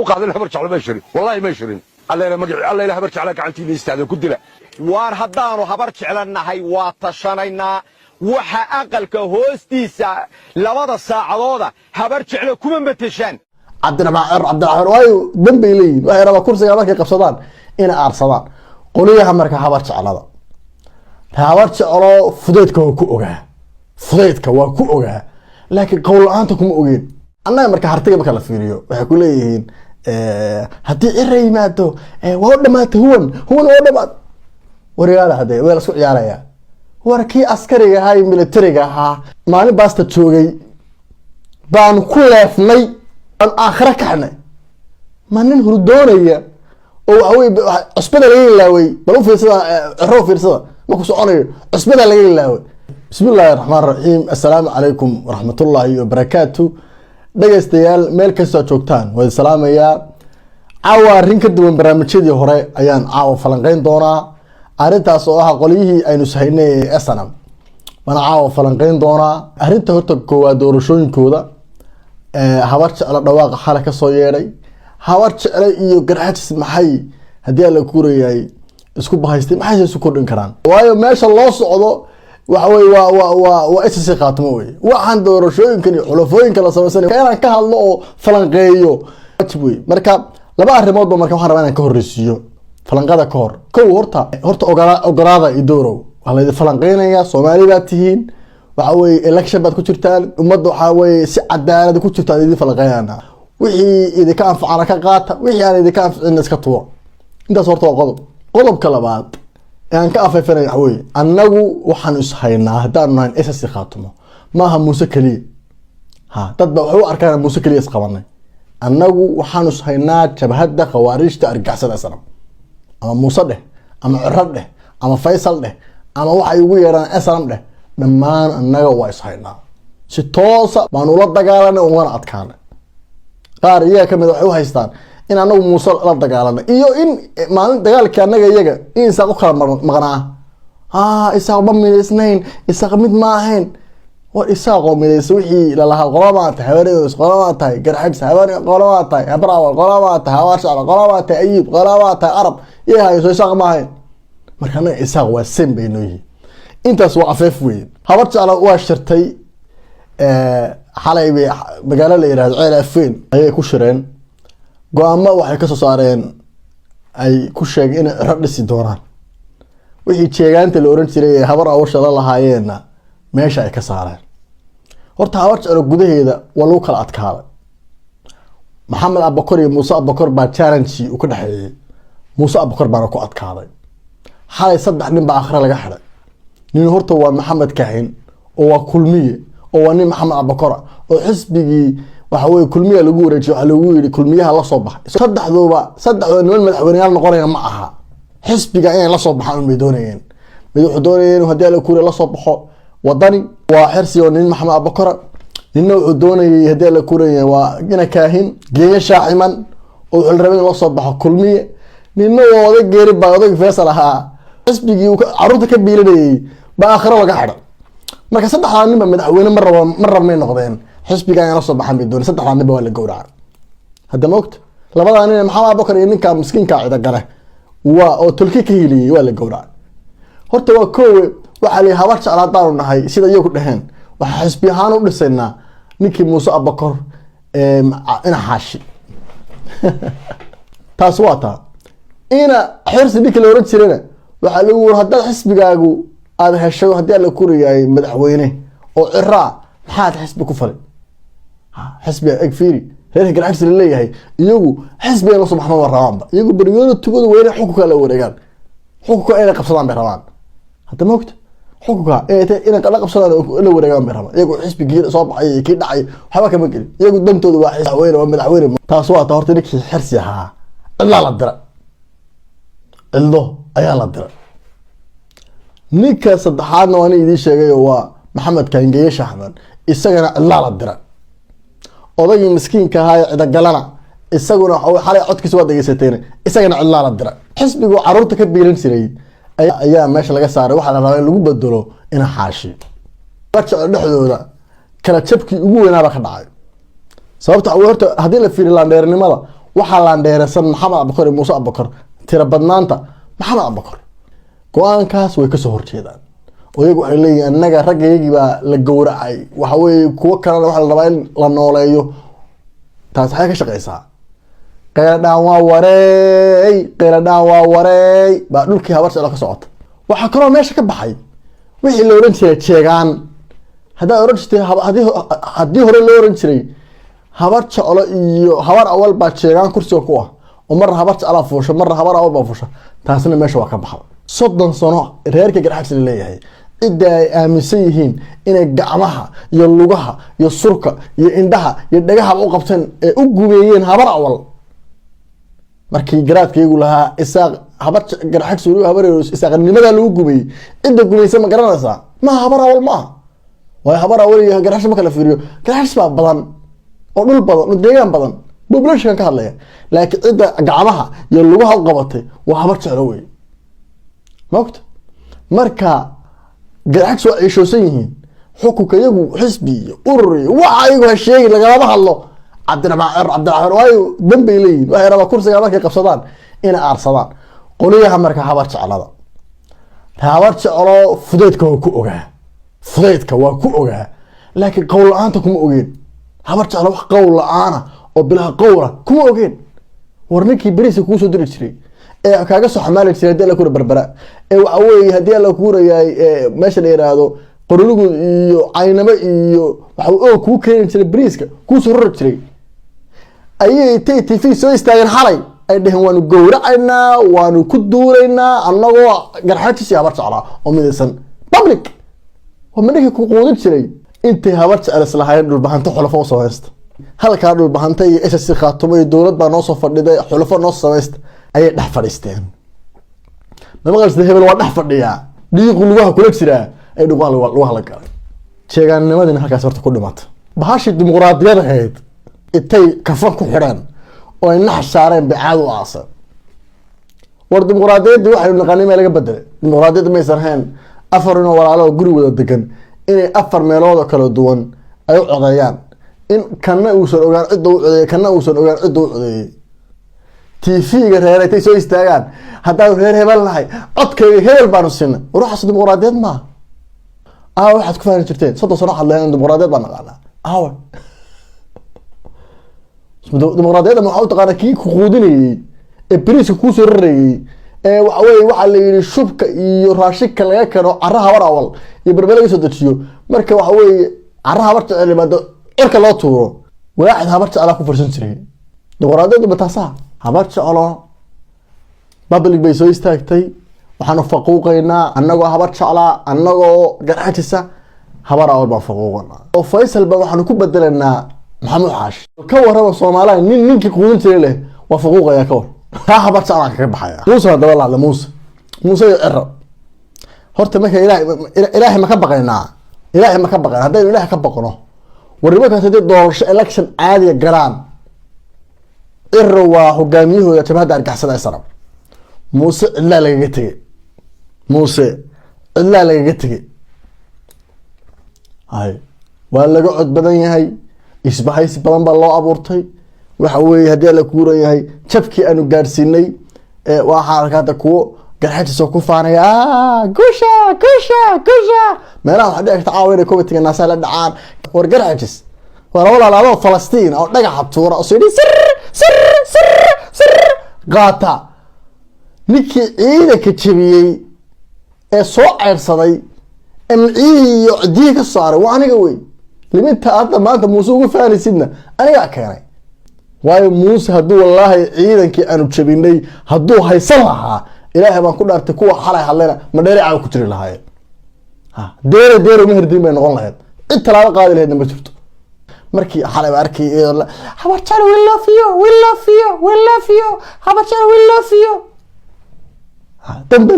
وقاعد لها برجع على مشرين والله مشرين الله لا برجع على قعنتي ليستاذ كدله waar haddaanu habar jeclannahay waa tashanaynaa waxa aqalka hoostiisa labada saacadooda habar jeclo kuma mateshaan cabdiraxmaan waayo dambay leeyihin waxay rabaa kursiga markay qabsadaan inay aarsadaan qoliyaha marka habar jeclada habar jeclo fudeydka waa ku ogaa laakiin qowl la-aanta kuma ogeen annaga marka hartiga marka la fiiriyo waxay ku leeyihiin haddii cira yimaado waa u dhamaatay huwan waa u dhamaad warigaada hadee waa la isku ciyaarayaa war kii askariga ahaa iyo militariga ahaa maalin baasta joogay baan ku leefnay aan aakhira kaxnay ma nin hurdoonaya oo waxawey cusbada laga ilaaway bal u fiirsada ciro fiirsada marku soconayo cusbada laga ilaaway bismillaahi raxmaan raxiim assalaamu calaykum waraxmatullaahi wabarakaatu dhegaystayaal meel kastoo joogtaan waa salaamayaa caawa arrin ka duwan barnaamijyadii hore ayaan caawa falanqeyn doonaa arrintaas oo ah qolyihii aynu sahaynay ee snam bana caawa falanqeyn doonaa arrinta horta koowaad doorashooyinkooda habar jeclo dhawaaqa xale kasoo yeedhay habar jecle iyo garxajis maxay haddii alla kuurayahay isku bahaystay maxayse isu kordhin karaan waayo meesha loo socdo waxawey waa ssc khaatimo wey waxaan doorashooyinkan iyo xulafooyinka la samaysanay inaan ka hadlo oo falanqeeyo wajib wey marka laba arrimoodba marka waxaan rabaa inaan ka horreysiiyo falanqada ka hor kow horta ogolaada idoorow waa laydin falanqeynayaa Soomaali baad tihiin waxa weye election baad ku jirtaan ummadda waxa weye si cadaalad ku jirtaan idin falanqeynayna wixii idinka anfacana ka qaata wixii aan idinka anfacin iska tuuro intaas horta waa qodobka labaad aan ka afeefanay waxa weye annagu waxaan is haynaa haddaan nahay ssc khaatimo maaha muuse kaliya dad ba waxay u arkaan muuse kaliya is qabanay annagu waxaan is haynaa jabhadda khawaarijta argagixisada sanam ama muuse dheh ama ciro dheh ama faysal dheh ama waxay ugu yeedhaan snam dheh dhammaan annaga waa is haynaa si toosa baan ula dagaalanay ugana adkaanay qaar iyaga kamid waxay u haystaan in anagu muuse la dagaalanay iyo in maalin dagaalkii annaga iyaga in isaaq u kala maqnaa isaaq ma midaysnayn isaaq mid ma ahayn war isaaqoo midaysa wixii lalahaa qolamaa tahay habareedos qolamaa tahay garxajis qolamaa tahay habraawal qolamaa tahay hawaar shacba qolamaa tahay ayib qolamaa tahay arab iyo hayso isaaq ma ahayn marka annaga isaaq waa sen bay noo yihiin intaas waa afeef weyn habar jecla waa shirtay xalay bay magaalo la yihahdo ceel afeen ayay ku shireen go-aamo waxay kasoo saareen ay ku sheegeen inay ciro dhisi doonaan wixii jeegaanta la oran jiray ee habar awasha la lahaayeenna meesha ay ka saareen horta habar jeclo gudaheeda waa lagu kala adkaaday maxamed abakor iyo muuse abakor baa challenge uu ka dhexeeyey muuse abakor baana ku adkaaday xalay 3 nin baa aakhira laga xidhay nin horta waa maxamed kahin oo waa kulmiye oo waa nin maxamed abakor oo xisbigii waxa weye kulmiya lagu wareejiyay waxa lagu yiri kulmiyaha la soo baxay saddexdooda niman madaxweynayaal noqonaya ma aha xisbiga inay la soo baxaan ma doonayeen mid wuxuu doonayeen haddii la kuure la soo baxo wadani waa xirsi oo nin maxamed abakor ninna wuxuu doonayay haddii la kuure waa ina kaahin geeyo shaaciman oo wuxuu rabay in la soo baxo kulmiye ninna waa oday geeri baa oday faysal ahaa xisbigii caruurta ka biilanayay baa aakhira laga xidhay marka saddexdaa ninba madaxweyne ma rabnay noqdeen xisbiga ayaan la soo baxan bay doonay saddexdaa ninba waa la gowracay hadda moogta labadaa nin maxamed abakor iyo ninka miskiinka cida gale waa oo tulki ka hiliyay waa la gowracay horta waa koowe waxaa la habar jecla haddaanu nahay sida iyagu dhaheen waxaa xisbi ahaan u dhisaynaa ninkii muuse abakor ina xaashi taas waa taa ina xirsi ninkii la oran jirana waxaa lagu wuri haddaad xisbigaagu aada heshay haddii alla kuriyahay madaxweyne oo ciraa maxaad xisbi ku falay xisbiga eg fiiri reerka garxajis la leeyahay iyagu xisbiga la soo baxma rabaanba iyagu beriyoona tugada weyne xukunka la wareegaan xukunka inay qabsadaan bay rabaan hadda moogta xukunka inay la qabsadaan la wareegaan bay rabaan iyagu xisbigii soo baxay kii dhacay waxba kama gelin iyagu dantooda waa madaxweyne waa madaxweyne taas waa ta horta ninkii xirsi ahaa cidlaa la dira cidlo ayaa la dira ninka saddexaadna waa nin idiin sheegay waa maxamed kaangeeye shaxman isagana cidlaa la dira odaygii miskiinka ahaa ee cidagalana isaguna xalay codkiisa waa dhegeysateen isagana cidlaa la dira xisbigu caruurta ka biilan jiray ayaa meesha laga saaray waxaa la rabaa in lagu bedelo ina xaashi dhexdooda kala jabkii ugu weynaaba ka dhacay sababta horta haddii la fiiriyo laandheernimada waxaa laan dheeraysan maxamed abubakar iyo muuse abubakar tira badnaanta maxamed abubakar go-aankaas way kasoo horjeedaan oo iyagu waxay leeyihin annaga raggayagii baa la gowracay waxa weeye kuwo kalena waxaa la rabaa in la nooleeyo. taas waxay ka shaqeysaa qeyladhaan waa wareey baa dhulkii habar jeclo ka socota. waxaa kaloo meesha ka baxay wixii la oran jiray jeegaan. haddaa oran jirtay haddii hore loo oran jiray habar jeclo iyo habar awal baa jeegaan kursiga ku ah oo marna habar jeclaa fuusha marna habar awal baa fuusha, taasna meesha waa ka baxda. 30 sano reerka garxagsi la leeyahay cidda ay aaminsan yihiin inay gacmaha iyo lugaha iyo surka iyo indhaha iyo dhagaha u qabteen ee u gubeeyeen habar awal. markii garaadkaygu lahaa isaaq habar garxagsi habar isaaqnimada lagu gubeeyey cidda gubaysan ma garanaysaa? ma habar awal ma aha. waayo habar awal iyo garxagsi ma kala fiiriyo, garxagsi baa badan oo dhul badan oo deegaan badan population ka hadlaya, laakiin cidda gacmaha iyo lugaha u qabatay waa habar jeclo wey. maogta marka garxagsi waa ciishoosan yihiin xukunka iyagu xisbi iyo urur iyo waxa iyagu ha sheegi lagalama hadlo. cabdiraxmaan waayo danbay leeyihin waxay rabaa kursiga markay qabsadaan inay aarsadaan. qoliyaha marka habar jeclada habar jeclo fudeydka waa ku ogaa laakiin qowl la-aanta kuma ogeen. habar jeclo wax qowl la-aana oo bilaha qowla kuma ogeen. war ninkii beriisa kuu soo diri jiray ee kaaga soo xamaali jiray hadii alla kura berbera ee waxa weeye haddii alla kuurayaay meesha la yiraahdo qorolugu iyo caynamo iyo waxa uu kuu keeni jiray beriiska kuu soo rori jiray ayay TV soo istaageen xalay ay dhaheen waanu gowracaynaa waanu ku duulaynaa annagoo garxagsi habar jeclaa oo midaysan public oo midkii ku quudin jiray intay habar jecel islahaayeen dhulbahanta xulafo soo haysta. halkaa dhulbahanta iyo SSC Khaatumo iyo dowlad baa noo soo fadhiday xulafo noo samaysta ayay dhex fadhiisteen. nabaqasda hebel waa dhex fadhiyaa dhiiqu lugaha kula jiraa ay dhuqaan lugaha la galay. sheegaanimadina halkaas horta ku dhimatay. bahashii dimuqraadiyad ahayd intay kafan ku xidheen oo ay nax saareen bicaad u aasan. war dimuqraadiyaddii waxay naqaanay meel laga bedelay. dimuqraadiyadda maysan ahayn afar inoo walaalo guri wada degan inay 4 meelood oo kala duwan ay u codeeyaan in kana uusan ogaan cidda u codeeyay kana uusan ogaan cidda u codeeyay. TV-ga reeratay soo istaagaan haddaan reer hebel nahay codkayga hebel baanu siinay. ruuxaas dimuqraadiyad maaha. waxaad ku fahmi jirteen 30 sano hadleen dimuqraadiyad baan naqaanaa. dimuqraadiyadda waxaa u taqaanaa kii ku quudinayay ee beriiska kuu soo rarayay ee waxa weeye waxaa la yidhi shubka iyo raashinka laga keeno cara habar awal iyo berbere laga soo dejiyo marka waxa weeye cara habar jecel yimaado cirka loo tuuro waaxid habar jeclaa ku farsan jiray. dimuqraadiyaddu mataasaa habar jeclo public bay soo istaagtay waxaanu faquuqaynaa annagoo habar jeclaa annagoo garxajisa habar awal baan faquuqanaa oo Faysal baa waxaanu ku bedelaynaa maxamuud xaashi. ka warraba Soomaaliya ninkii quudin jiray leh waa faquuqaya ka war taa habar jeclaa kaga baxaya. muuse hadaba la muuse ciro horta marka ilaahay ma ka baqaynaa haddaynu ilaahay ka baqno warrimahaas haddii doorasho election caadiya galaan ciro waa hogaamiyahooda jabhadda argixisada ee sarab. muuse cidlaa lagaga tegey waa laga cod badan yahay isbahaysi badan baa loo abuurtay waxa weeye haddii la kuuran yahay jabkii aanu gaadhsiinay waxaa arkaata kuwo garxajis oo ku faanaya gusha meelaha waxaa dhici karta caawa inay comitiga naasaa la dhacaan. war garxajis waa laba laalaadoo Falastiin oo dhagaxa tuura oo soo sir qaata ninkii ciidanka jabiyey ee soo ceyrsaday iyo cidiyi ka saaray waa aniga wey. liminta hadda maanta muuse ugu faanaysidna anigaa keenay. waayo muuse hadduu wallaahi ciidankii aanu jabinay hadduu haysan lahaa ilaahay baan ku dhaartay kuwa xalay hadlayna ma dheere caawa ku jiri lahaayeen. deere ma herdin bay noqon lahayd cid talaabo qaadi lahaydna ma jirto. markii xalay baa arkay habar jecel we love you habar jecel we love you dambe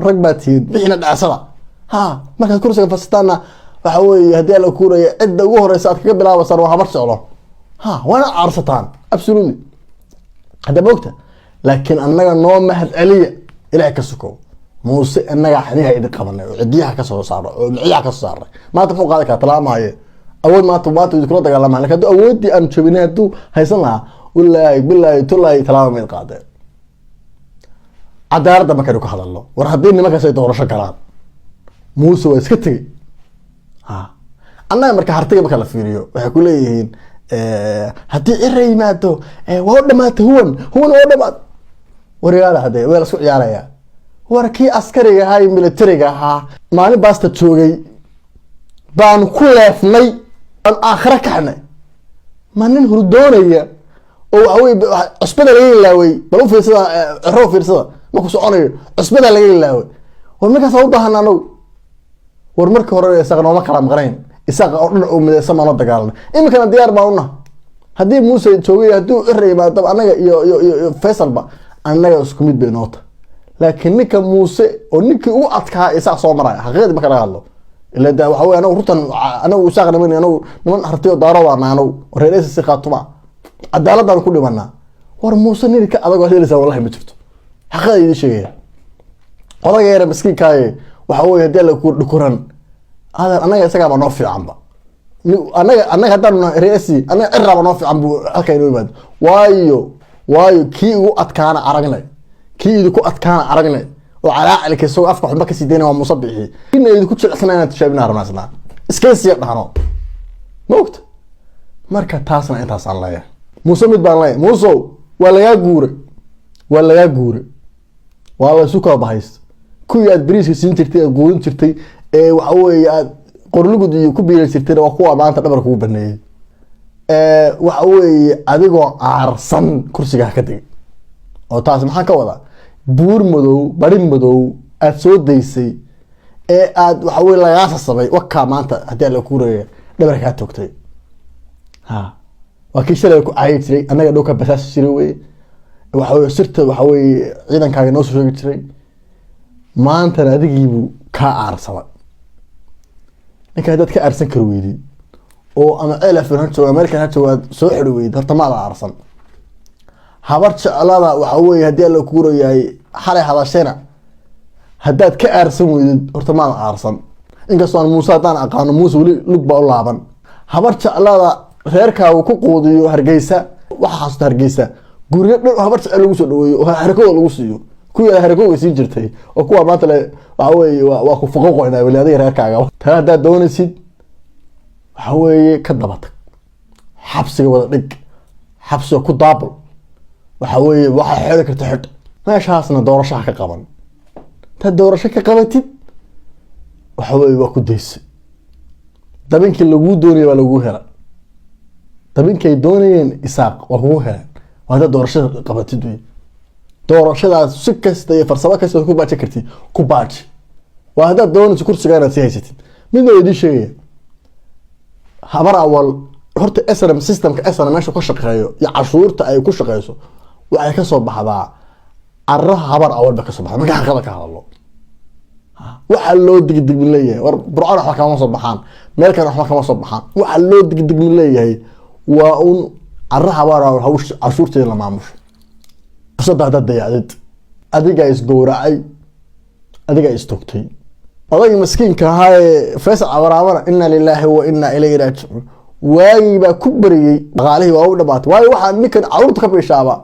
rag baa tihiin bixina dhacsada. markaad kursiga fasitaana waxa weeye haddii alla kuuraya cidda ugu horeysa aad kaga bilaabaysaan waa habar jeclo. waana caarsataan absolutely hadda moogta laakiin annaga noo mahad celiya ilaahay ka sukow. muuse annaga xadiha idin qabanay oo cidiyaha ka soo saaray oo miciyaha ka soo saaray maanta muxuu qaadi karaa talaamahaye awood maanta idin kula dagaalamahay laakiin hadduu awoodii aan jabinay hadduu haysan lahaa wallaahi bilaahi tullaahi talaaba mayd qaadeen cadaaladda markaynu ka hadalno war haddii nimankaas ay doorasho galaan muuse waa iska tegey annaga marka hartiga marka la fiiriyo waxay ku leeyihiin haddii cira yimaado waa u dhamaatay huwan waa u dhamaat waryaala hadee waa la isku ciyaarayaa war kii askariga ahaa iyo militariga ahaa maalin baasta joogay baan ku leefnay aan aakhira kaxnay ma nin hurdoonaya oo waxawey cusbada laga ilaaway bal u fiirsada ciro fiirsada markuu soconayo cusbada laga ilaaway war markaas u baahan anagu war markii hore isaga nooma kala maqnayn isaga oo dhan oo midaysan ma la dagaalna iminkana diyaar baan una haddii muuse joogay hadduu cira yimaado anaga iyo Faysalba anaga isku mid bay noota laakiin ninka muuse oo ninkii ugu adkaa isaga soo maray xaqiiqada marka laga hadlo ila daa waxa weey anagu rutan anagu isaga niman hartiyo daaro waana anagu reeraysa si qaatuma cadaaladaan ku dhimanaa war muuse ninka adag oo helaysa wallahi ma jirto xaqiiqada idin sheegaya odaga yar miskiinkaay waxa weey hadii la ku dhukuran anaga isaga ma noo fiicanba anaga hadaan reeraysi anaga ciraba noo fiican buu halka inoo yimaado waayo kii ugu adkaana aragnay kii idinku adkaana aragnay oo calaacalka soo afka xubba ka sideen waa Muuse bixi inay idinku jilcsanayn tashaabina harmaasna iskaysiya dhahno moogta marka taasna intaas aan leeyahay Muuse mid baan leeyahay Muuse waa laga guure waa la suuqa bahayst kuwii aad bariiska siin jirtay aad guurin jirtay waxa weey aad qorlugud iyo ku biiray jirtay waa kuwa maanta dhabar kugu baneeyay waxa weey adigoo aarsan kursiga ka dhigay oo taas maxaa ka wada buur madow barin madow aad soo daysay aad waxa weey laga sabay waka maanta hadii la kuureeyo dhabar ka toogtay waa kii shalay ku caayay jiray anaga dhowka basaas jiray way waxa weey sirta waxa weey ciidankaaga noo soo sheegi jiray maanta adigiibu ka aarsaday ninka dad ka aarsan kar weeydi oo ama elef hanto American hanto soo xiri weeydi horta ma la aarsan habar jeclada waxa weey hadii la kuureeyay xalay hadashayna hadaad ka aarsan weeydi horta ma la aarsan inkastoo Muuse daan aqaano Muuse wali lug ba u laaban habar jeclada reerkaagu ku qoodiyo Hargeysa waxa xasta Hargeysa guriga dhan habar jecel lagu soo dhaweeyo oo harkooda lagu siiyo kuwa harkooda sii jirtay oo kuwa maanta waxa weey waa ku foqo qoynaa walaadada reerkaaga taa hadaad doonaysid waxa weey ka dabatag xabsiga wada dhig xabsiga ku daabul waxa weey waxa xeedo karta xid meeshaasna doorasho ka qaban ta doorasho ka qabatid waxa weey waa ku deysay dabinkii lagu doonay waa lagu helay dabinkay doonayeen isaaq waa kugu helay waa doorasho qabatid weey doorashadaas si kasta iyo farsamo kasta ku baaji kartid ku baaji waa hadaad doonayso kursigaana si haysatid midna idin sheegay habar awal horta SRM systemka SRM meesha ku shaqeeyo iyo cashuurta ay ku shaqeeyso waxay ka soo baxdaa araha habar awal ba ka soo baxdaa marka xaqada ka hadlo waxa loo digdig leeyahay war burcada waxa kama soo baxaan meel kale waxa kama soo baxaan waxa loo digdig leeyahay waa un araha habar awal hawsh cashuurteeda la maamusho saddex dayacad adiga is gowracay adiga is togtay oday miskiinka ahaa Faysal Abraamana inna lillahi wa inna ilayhi raaji'un waagi ba ku bariyay qaalihii waa u dhamaatay waagi waxa ninkan carruurta ka biishaaba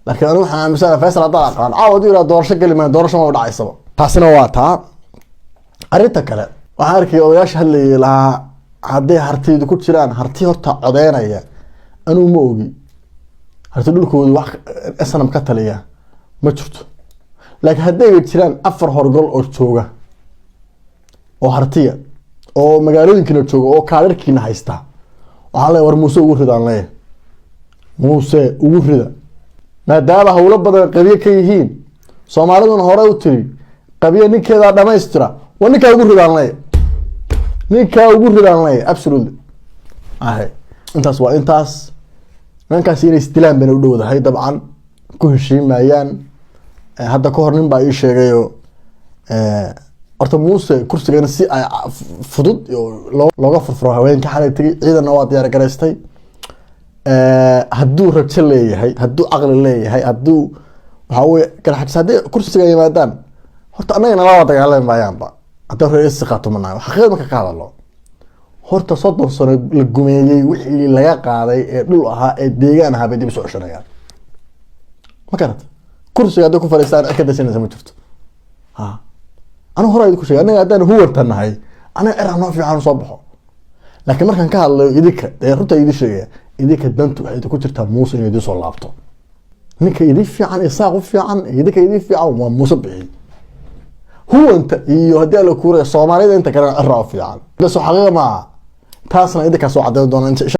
laakiin anu waxaan aaminsan Faysal hadda aqaan caawad ila doorasho galmaan doorasho ma dhacaysaba taasina waa taa arinta kale waxaan arkay odayaasha hadlayay lahaa hadday hartiyadu ku jiraan harti horta codeynaya anu ma ogi harti dhulkoodu wax SNM ka taliya ma jirto laakiin hadday jiraan afar horgol oo jooga oo hartiya oo magaalooyinka jooga oo kaalarkiina haysta waxa la war Muuse ugu ridaan leeyahay Muuse ugu rida maadaama hawlo badan qabiye ka yihiin Soomaaliduna hore u tiri qabiye ninkeeda dhameystira waa ninka ugu ridaan leeyahay absolutely intaas waa intaas ninkaas inay istilaan bana u dhowdahay dabcan ku heshiimayaan hadda ka hor nin baa ii sheegayo horta Muuse kursigan si ay fudud looga furfuro haweenka xalay tagay ciidana waa diyaar gareystay hadduu rajo leeyahay hadduu aqli leeyahay hadduu waxa weey kala xajsadee kursiga yimaadaan horta anagana la dagaalamayaanba hadda reeysi qaato manaa xaqiiqada marka ka hadalo horta 30 sano la gumeeyay wixii laga qaaday ee dhul ahaa ee deegaan ahaa bay dib soo ceshanayaan ma garad kursiga hadda ku fariistaan ka dasinaysa ma jirto ha anu hore idinku sheegay anaga hadaan huwartanahay anaga eraan noo fiican soo baxo laakiin markaan ka hadlayo idinka ee runta idin sheegay idinka dantu waxay ku jirtaa muuse inay idin soo laabto ninka idin fiican isaaq u fiican idinka idin fiican waa muuse bixi huwanta iyo hadii la kuuray Soomaalida inta kale arraa fiican bas xaqiiqo ma taasna idinka soo cadeyn doona